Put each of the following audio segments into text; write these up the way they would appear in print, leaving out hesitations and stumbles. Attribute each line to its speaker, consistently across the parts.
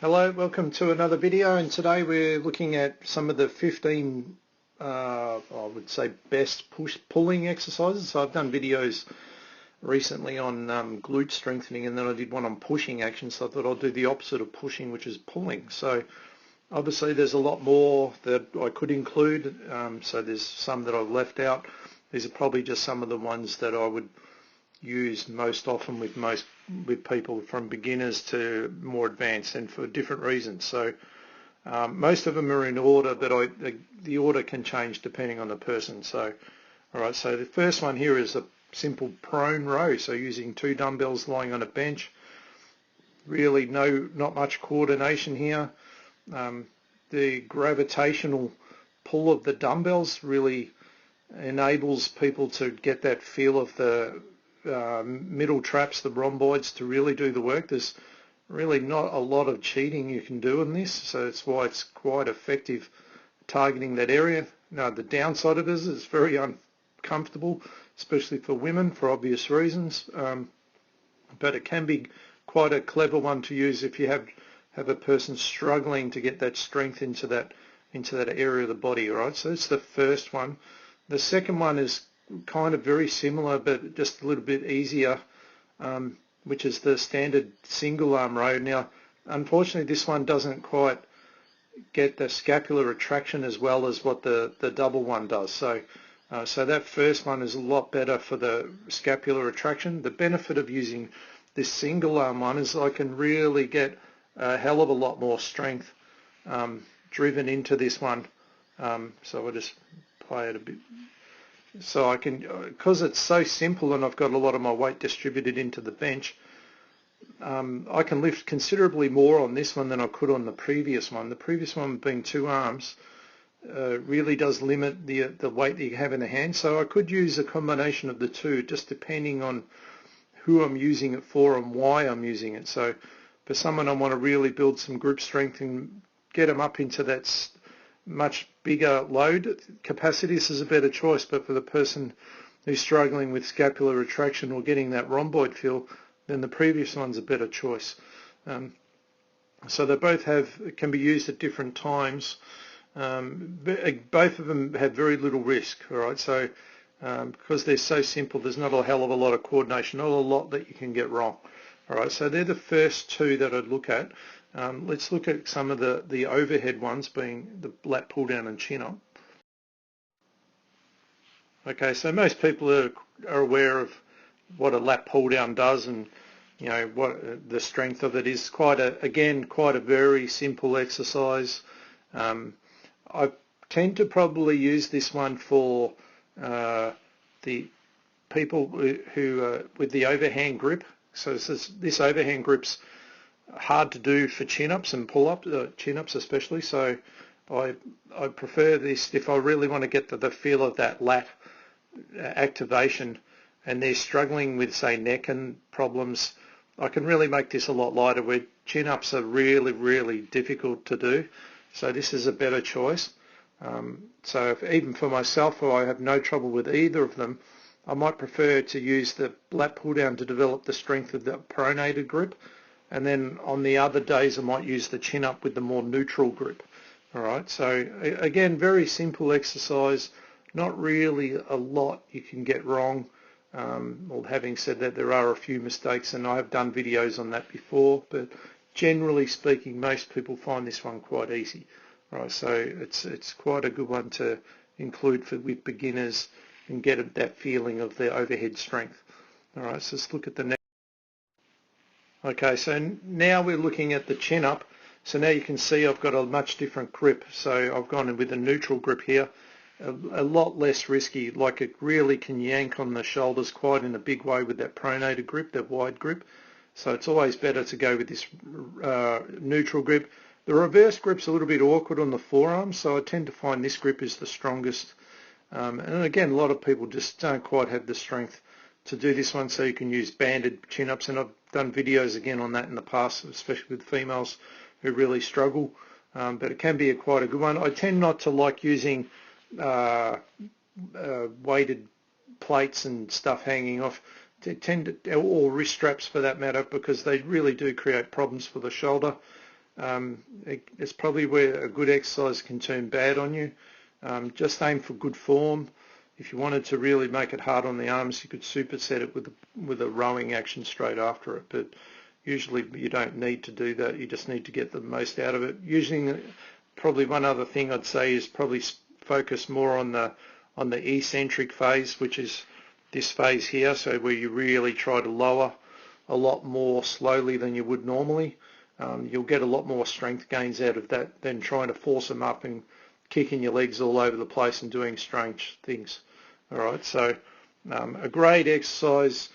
Speaker 1: Hello, welcome to another video, and today we're looking at some of the 15 I would say best pulling exercises. So I've done videos recently on glute strengthening, and then I did one on pushing action, so I thought I'll do the opposite of pushing, which is pulling. So obviously there's a lot more that I could include, so there's some that I've left out. These are probably just some of the ones that I would use most often with people from beginners to more advanced, and for different reasons. So most of them are in order, but the order can change depending on the person. So alright, so the first one here is a simple prone row, so using 2 dumbbells lying on a bench. Really not much coordination here. The gravitational pull of the dumbbells really enables people to get that feel of the middle traps, the rhomboids, to really do the work. There's really not a lot of cheating you can do in this, so that's why it's quite effective targeting that area. Now the downside of it is it's very uncomfortable, especially for women for obvious reasons, but it can be quite a clever one to use if you have a person struggling to get that strength into that area of the body. Right, so that's the first one. The second one is kind of very similar, but just a little bit easier, which is the standard single arm row. Now, unfortunately, this one doesn't quite get the scapular retraction as well as what the double one does. So that first one is a lot better for the scapular retraction. The benefit of using this single arm one is I can really get a hell of a lot more strength driven into this one. So I'll just play it a bit. So I can, because it's so simple and I've got a lot of my weight distributed into the bench, I can lift considerably more on this one than I could on the previous one. The previous one being 2 arms really does limit the weight that you have in the hand. So I could use a combination of the two, just depending on who I'm using it for and why I'm using it. So for someone I want to really build some grip strength and get them up into that much bigger load capacity, this is a better choice. But for the person who's struggling with scapular retraction or getting that rhomboid feel, then the previous one's a better choice. So they both can be used at different times. Both of them have very little risk. All right, so because they're so simple, there's not a hell of a lot of coordination, not a lot that you can get wrong. All right, so they're the first 2 that I'd look at. Let's look at some of the overhead ones, being the lat pull down and chin up. Okay, so most people are aware of what a lat pull down does, and you know what the strength of it is. Quite a very simple exercise. I tend to probably use this one for the people who with the overhand grip. So this overhand grip's hard to do for chin-ups and pull-ups, chin-ups especially. So I prefer this if I really want to get the feel of that lat activation, and they're struggling with, say, neck and problems. I can really make this a lot lighter, where chin-ups are really, really difficult to do. So this is a better choice. So even for myself, who I have no trouble with either of them, I might prefer to use the lat pull down to develop the strength of the pronated grip, and then on the other days I might use the chin up with the more neutral grip. All right, so again, very simple exercise, not really a lot you can get wrong. Well, having said that, there are a few mistakes, and I have done videos on that before, but generally speaking, most people find this one quite easy. All right, so it's quite a good one to include with beginners and get that feeling of the overhead strength. All right, so let's look at the next. Okay, so now we're looking at the chin up. So now you can see I've got a much different grip. So I've gone in with a neutral grip here, a lot less risky. Like, it really can yank on the shoulders quite in a big way with that pronated grip, that wide grip. So it's always better to go with this neutral grip. The reverse grip's a little bit awkward on the forearm, so I tend to find this grip is the strongest. And again, a lot of people just don't quite have the strength to do this one, so you can use banded chin-ups, and I've done videos again on that in the past, especially with females who really struggle, but it can be quite a good one. I tend not to like using weighted plates and stuff hanging off, or wrist straps for that matter, because they really do create problems for the shoulder. It's probably where a good exercise can turn bad on you. Just aim for good form. If you wanted to really make it hard on the arms, you could superset it with a rowing action straight after it, but usually you don't need to do that. You just need to get the most out of it. Using probably one other thing I'd say is probably focus more on the eccentric phase, which is this phase here, so where you really try to lower a lot more slowly than you would normally. You'll get a lot more strength gains out of that than trying to force them up and kicking your legs all over the place and doing strange things. All right, so a great exercise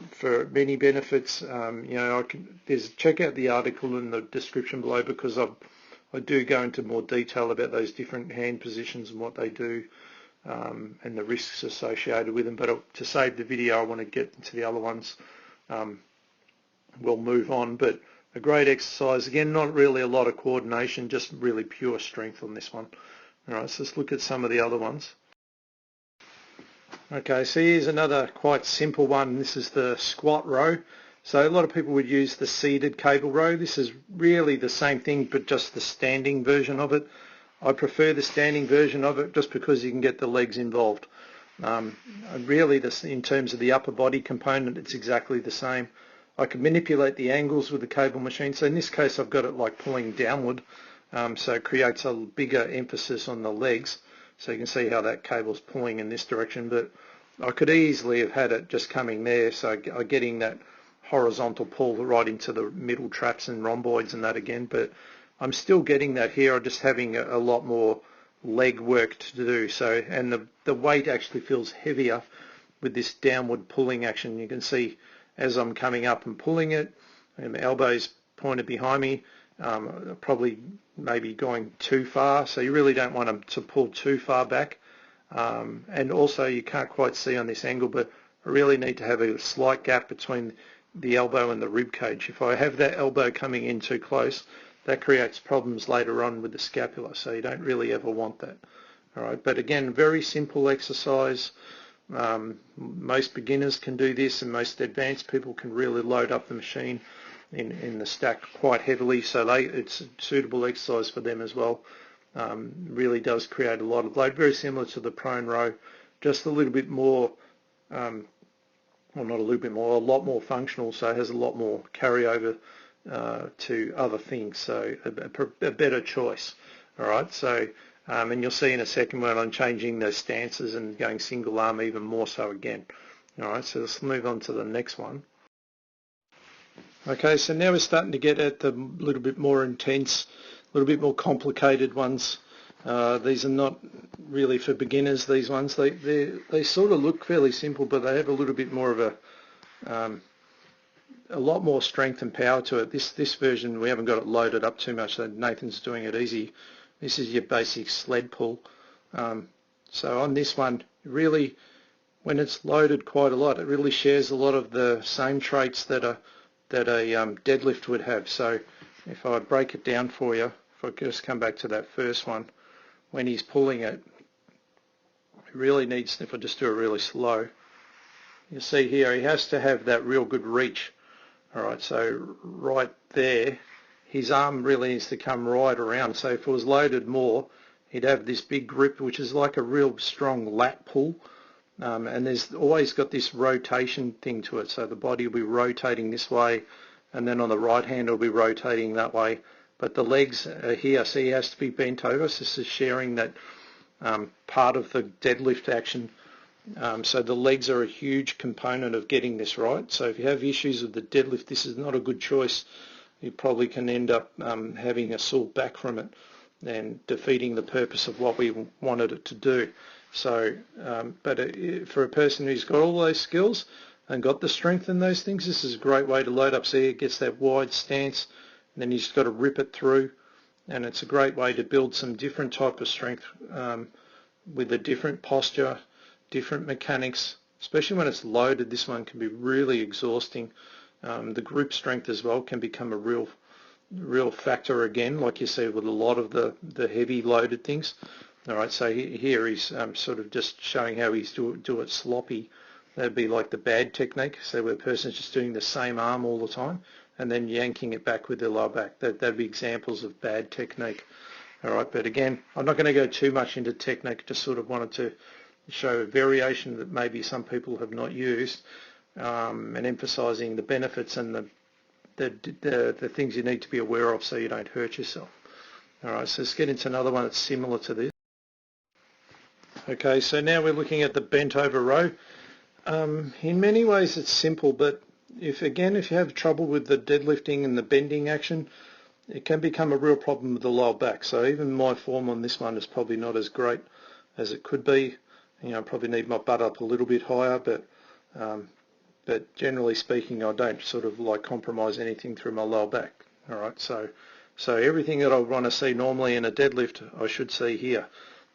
Speaker 1: for many benefits. Check out the article in the description below, because I do go into more detail about those different hand positions and what they do, and the risks associated with them. But to save the video, I want to get into the other ones. We'll move on, but a great exercise. Again, not really a lot of coordination, just really pure strength on this one. All right, so let's look at some of the other ones. Okay, so here's another quite simple one. This is the squat row. So a lot of people would use the seated cable row. This is really the same thing, but just the standing version of it. I prefer the standing version of it just because you can get the legs involved. Really, in terms of the upper body component, it's exactly the same. I can manipulate the angles with the cable machine. So in this case, I've got it like pulling downward, so it creates a bigger emphasis on the legs. So you can see how that cable's pulling in this direction, but I could easily have had it just coming there, so I'm getting that horizontal pull right into the middle traps and rhomboids and that again, but I'm still getting that here. I'm just having a lot more leg work to do. So, and the weight actually feels heavier with this downward pulling action. You can see as I'm coming up and pulling it, and my elbows pointed behind me, probably maybe going too far, so you really don't want them to pull too far back, and also you can't quite see on this angle, but I really need to have a slight gap between the elbow and the rib cage. If I have that elbow coming in too close, that creates problems later on with the scapula, so you don't really ever want that. All right, but again, very simple exercise. Most beginners can do this, and most advanced people can really load up the machine in the stack quite heavily, so it's a suitable exercise for them as well. Really does create a lot of load, very similar to the prone row, just a little bit more, well, not a little bit more, a lot more functional, so it has a lot more carryover to other things, so a better choice. All right, so and you'll see in a second when I'm changing the stances and going single arm even more so again. All right, so let's move on to the next one. Okay, so now we're starting to get at the little bit more intense, a little bit more complicated ones. These are not really for beginners, these ones. They sort of look fairly simple, but they have a little bit more of a lot more strength and power to it. This version, we haven't got it loaded up too much, so Nathan's doing it easy. This is your basic sled pull. So on this one, really, when it's loaded quite a lot, it really shares a lot of the same traits that a deadlift would have. So if I break it down for you, if I just come back to that first one, when he's pulling it, he really needs, if I just do it really slow, you see here he has to have that real good reach. Alright, so right there, his arm really needs to come right around. So if it was loaded more, he'd have this big grip, which is like a real strong lat pull. And there's always got this rotation thing to it, so the body will be rotating this way, and then on the right hand it'll be rotating that way, but the legs are here, so he has to be bent over. So this is sharing that part of the deadlift action. So the legs are a huge component of getting this right. So if you have issues with the deadlift, this is not a good choice. You probably can end up having a sore back from it and defeating the purpose of what we wanted it to do. So, for a person who's got all those skills and got the strength in those things, this is a great way to load up. See, it gets that wide stance, and then you just got to rip it through, and it's a great way to build some different type of strength with a different posture, different mechanics, especially when it's loaded. This one can be really exhausting. The group strength as well can become a real factor again, like you see with a lot of the heavy loaded things. All right, so here he's sort of just showing how he's do it sloppy. That'd be like the bad technique, so where the person's just doing the same arm all the time, and then yanking it back with the lower back. That'd be examples of bad technique. All right, but again, I'm not going to go too much into technique. Just sort of wanted to show a variation that maybe some people have not used, and emphasising the benefits and the things you need to be aware of so you don't hurt yourself. All right, so let's get into another one that's similar to this. Okay, so now we're looking at the bent over row. In many ways it's simple, but if you have trouble with the deadlifting and the bending action, it can become a real problem with the lower back. So even my form on this one is probably not as great as it could be. You know, I probably need my butt up a little bit higher, but generally speaking, I don't sort of like compromise anything through my lower back. All right, so everything that I want to see normally in a deadlift, I should see here.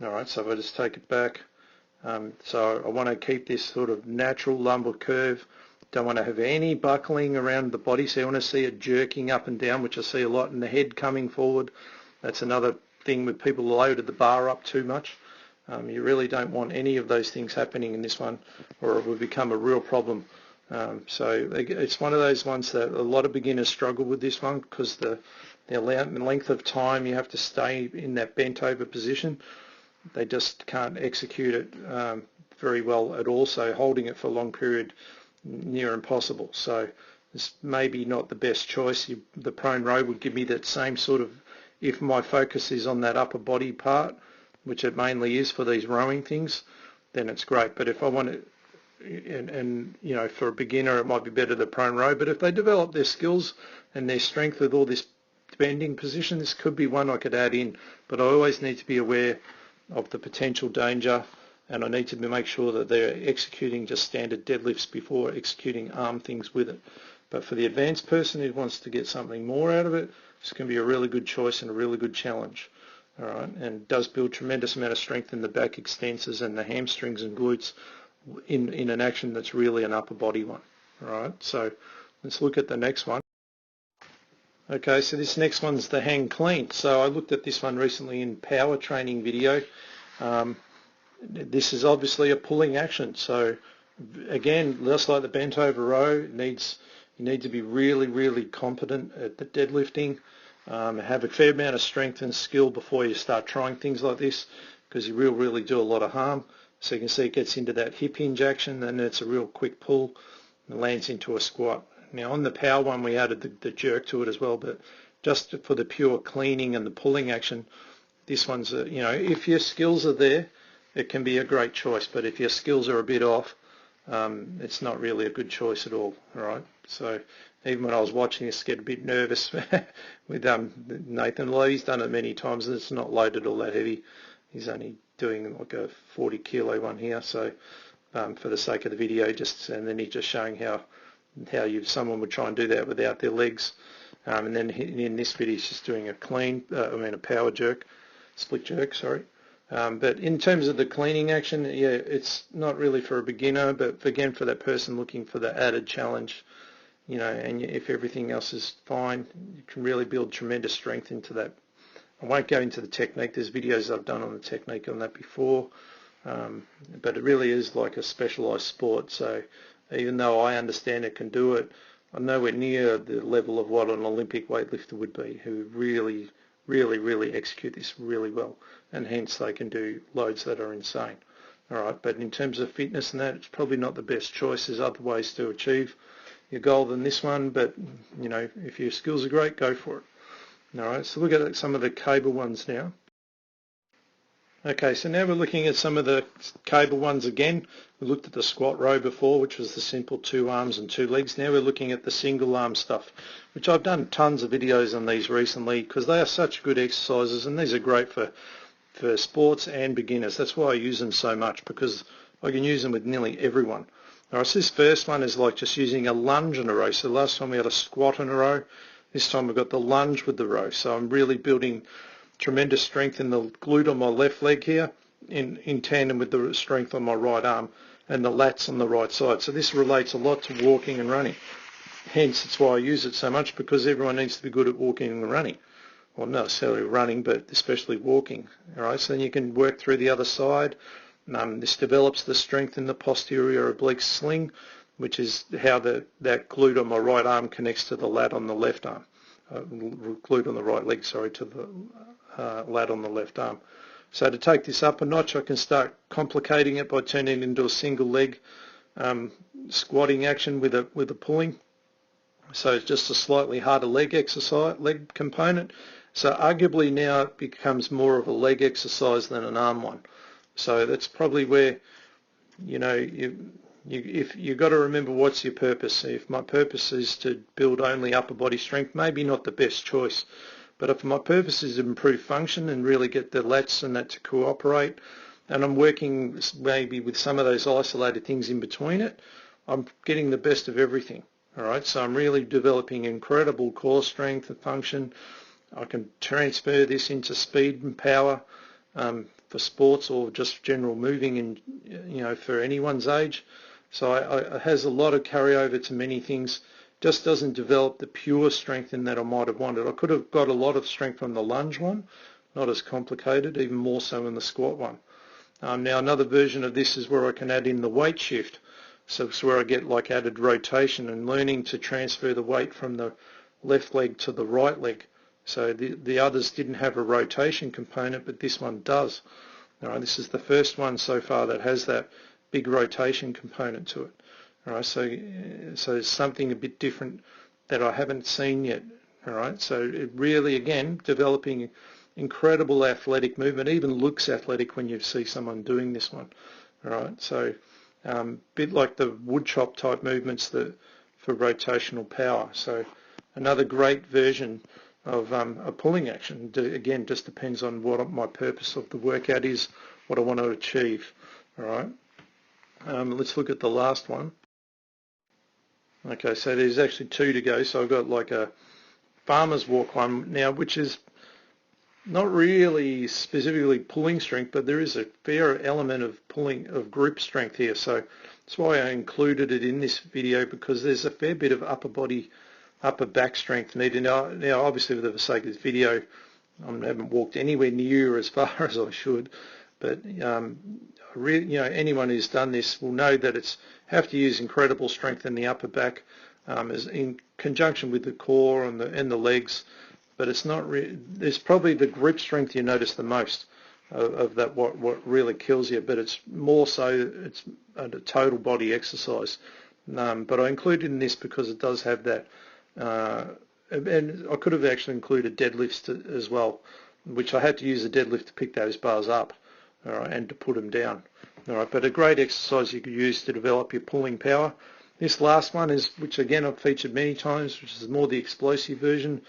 Speaker 1: All right, so if I just take it back, so I want to keep this sort of natural lumbar curve. Don't want to have any buckling around the body, so you want to see it jerking up and down, which I see a lot in the head coming forward. That's another thing with people loaded the bar up too much. You really don't want any of those things happening in this one, or it will become a real problem. So it's one of those ones that a lot of beginners struggle with this one because the length of time you have to stay in that bent over position, they just can't execute it very well at all, so holding it for a long period near impossible. So it's maybe not the best choice. The prone row would give me that same sort of, if my focus is on that upper body part, which it mainly is for these rowing things, then it's great. But if I want to, and you know, for a beginner it might be better the prone row, but if they develop their skills and their strength with all this bending position, this could be one I could add in. But I always need to be aware of the potential danger, and I need to make sure that they're executing just standard deadlifts before executing arm things with it. But for the advanced person who wants to get something more out of it, it's going to be a really good choice and a really good challenge. All right, and it does build tremendous amount of strength in the back extensors and the hamstrings and glutes in an action that's really an upper body one. All right, so let's look at the next one. Okay, so this next one's the hang clean. So I looked at this one recently in power training video. This is obviously a pulling action. So again, just like the bent over row, you need to be really, really competent at the deadlifting. Have a fair amount of strength and skill before you start trying things like this, because you really do a lot of harm. So you can see it gets into that hip hinge action, and it's a real quick pull and lands into a squat. Now on the power one we added the jerk to it as well, but just for the pure cleaning and the pulling action, this one's you know, if your skills are there, it can be a great choice. But if your skills are a bit off, it's not really a good choice at all. All right. So even when I was watching this, get a bit nervous with Nathan Lowe. He's done it many times, and it's not loaded all that heavy. He's only doing like a 40 kilo one here. So for the sake of the video, and then he's just showing how someone would try and do that without their legs. And then in this video, he's just doing a a power jerk, split jerk, sorry. But in terms of the cleaning action, yeah, it's not really for a beginner, but again, for that person looking for the added challenge, you know, and if everything else is fine, you can really build tremendous strength into that. I won't go into the technique. There's videos I've done on the technique on that before, but it really is like a specialised sport. So even though I understand it can do it, I'm nowhere near the level of what an Olympic weightlifter would be, who really execute this really well, and hence they can do loads that are insane. All right, but in terms of fitness and that, it's probably not the best choice. There's other ways to achieve your goal than this one, but you know, if your skills are great, go for it. All right, so look at some of the cable ones now. Okay, so now we're looking at some of the cable ones again. We looked at the squat row before, which was the simple 2 arms and 2 legs. Now we're looking at the single arm stuff, which I've done tons of videos on these recently because they are such good exercises, and these are great for sports and beginners. That's why I use them so much, because I can use them with nearly everyone. All right, so this first one is like just using a lunge in a row. So last time we had a squat in a row. This time we've got the lunge with the row. So I'm really building tremendous strength in the glute on my left leg here in tandem with the strength on my right arm and the lats on the right side. So this relates a lot to walking and running. Hence, it's why I use it so much, because everyone needs to be good at walking and running. Well, not necessarily running, but especially walking. All right, so then you can work through the other side. This develops the strength in the posterior oblique sling, which is how that glute on my right arm connects to the lat on the left arm. Glute on the right leg, sorry, to the lat on the left arm. So to take this up a notch, I can start complicating it by turning it into a single leg squatting action with a pulling. So it's just a slightly harder leg exercise, leg component. So arguably now it becomes more of a leg exercise than an arm one. So that's probably where, you know, if you've got to remember what's your purpose. If my purpose is to build only upper body strength, maybe not the best choice. But if my purpose is to improve function and really get the lats and that to cooperate, and I'm working maybe with some of those isolated things in between it, I'm getting the best of everything. All right, so I'm really developing incredible core strength and function. I can transfer this into speed and power for sports or just general moving, and you know, for anyone's age. So it has a lot of carryover to many things. Just doesn't develop the pure strength in that I might have wanted. I could have got a lot of strength from the lunge one, not as complicated, even more so in the squat one. Now another version of this is where I can add in the weight shift. So it's where I get like added rotation and learning to transfer the weight from the left leg to the right leg. So the others didn't have a rotation component, but this one does. All right, this is the first one so far that has that big rotation component to it. All right, so it's something a bit different that I haven't seen yet. All right, so it really, again, developing incredible athletic movement. Even looks athletic when you see someone doing this one. All right, so bit like the wood chop type movements for rotational power. So another great version of a pulling action. Again, just depends on what my purpose of the workout is, what I want to achieve. All right, let's look at the last one. Okay, so there's actually two to go. So I've got like a farmer's walk one now, which is not really specifically pulling strength, but there is a fair element of grip strength here. So that's why I included it in this video, because there's a fair bit of upper back strength needed. Now obviously, for the sake of this video, I haven't walked anywhere near as far as I should, but anyone who's done this will know that it's have to use incredible strength in the upper back, as in conjunction with the core and the legs. But it's not. There's probably the grip strength you notice the most of that. What really kills you, but it's more so it's a total body exercise. But I included in this because it does have that. And I could have actually included deadlifts as well, which I had to use a deadlift to pick those bars up, all right, and to put them down. All right, but a great exercise you could use to develop your pulling power. This last one is, which again I've featured many times, which is more the explosive version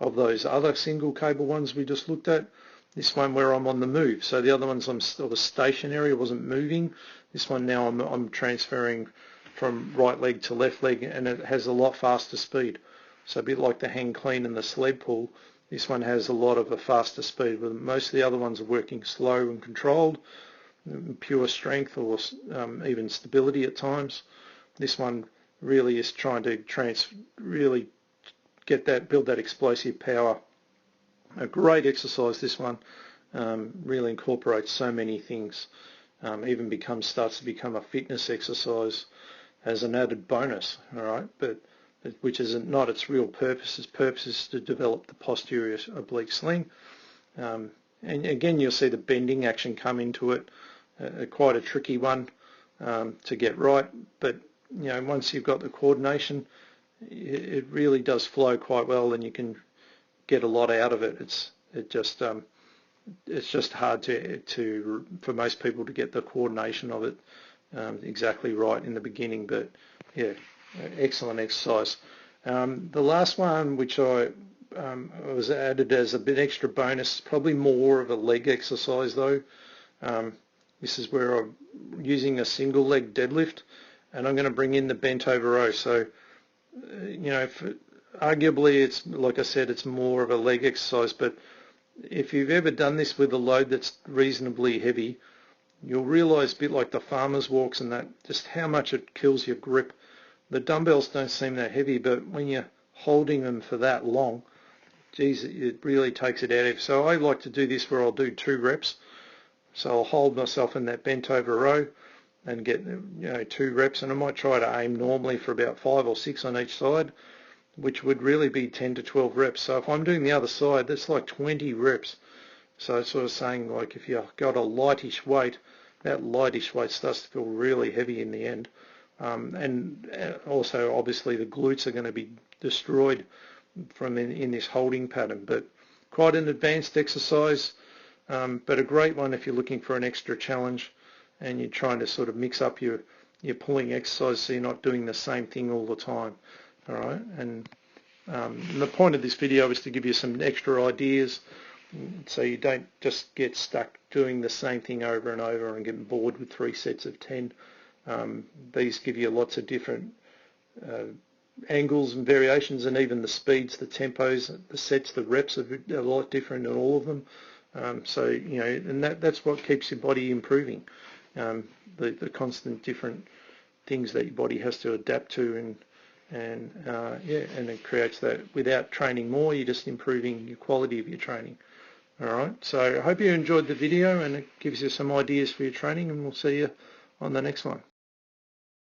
Speaker 1: of those other single cable ones we just looked at. This one where I'm on the move. So the other ones I was stationary, I wasn't moving. This one now I'm transferring from right leg to left leg, and it has a lot faster speed. So a bit like the hang clean and the sled pull, this one has a lot of a faster speed. But most of the other ones are working slow and controlled, pure strength or even stability at times. This one really is trying to really build that explosive power. A great exercise, this one. Really incorporates so many things. Even starts to become a fitness exercise as an added bonus. All right, but which is not its real purpose. Its purpose is to develop the posterior oblique sling. And again, you'll see the bending action come into it. Quite a tricky one to get right, but once you've got the coordination, it really does flow quite well, and you can get a lot out of it. It's just hard for most people to get the coordination of it exactly right in the beginning. But yeah, excellent exercise. The last one, which I was added as a bit extra bonus, probably more of a leg exercise though. This is where I'm using a single leg deadlift, and I'm going to bring in the bent over row. So arguably, it's like I said, it's more of a leg exercise, but if you've ever done this with a load that's reasonably heavy, you'll realise, a bit like the farmer's walks and that, just how much it kills your grip. The dumbbells don't seem that heavy, but when you're holding them for that long, geez, it really takes it out of you. So I like to do this where I'll do 2 reps. So I'll hold myself in that bent over row, and get 2 reps, and I might try to aim normally for about 5 or 6 on each side, which would really be 10 to 12 reps. So if I'm doing the other side, that's like 20 reps. So it's sort of saying, like, if you've got a lightish weight, that lightish weight starts to feel really heavy in the end. And also, obviously, the glutes are going to be destroyed from in this holding pattern. But quite an advanced exercise, but a great one if you're looking for an extra challenge and you're trying to sort of mix up your pulling exercise so you're not doing the same thing all the time. All right, and the point of this video is to give you some extra ideas so you don't just get stuck doing the same thing over and over and getting bored with 3 sets of 10. These give you lots of different angles and variations, and even the speeds, the tempos, the sets, the reps are a lot different in all of them. So and that's what keeps your body improving. The constant different things that your body has to adapt to, and it creates that. Without training more, you're just improving your quality of your training. All right, so I hope you enjoyed the video and it gives you some ideas for your training, and we'll see you on the next one.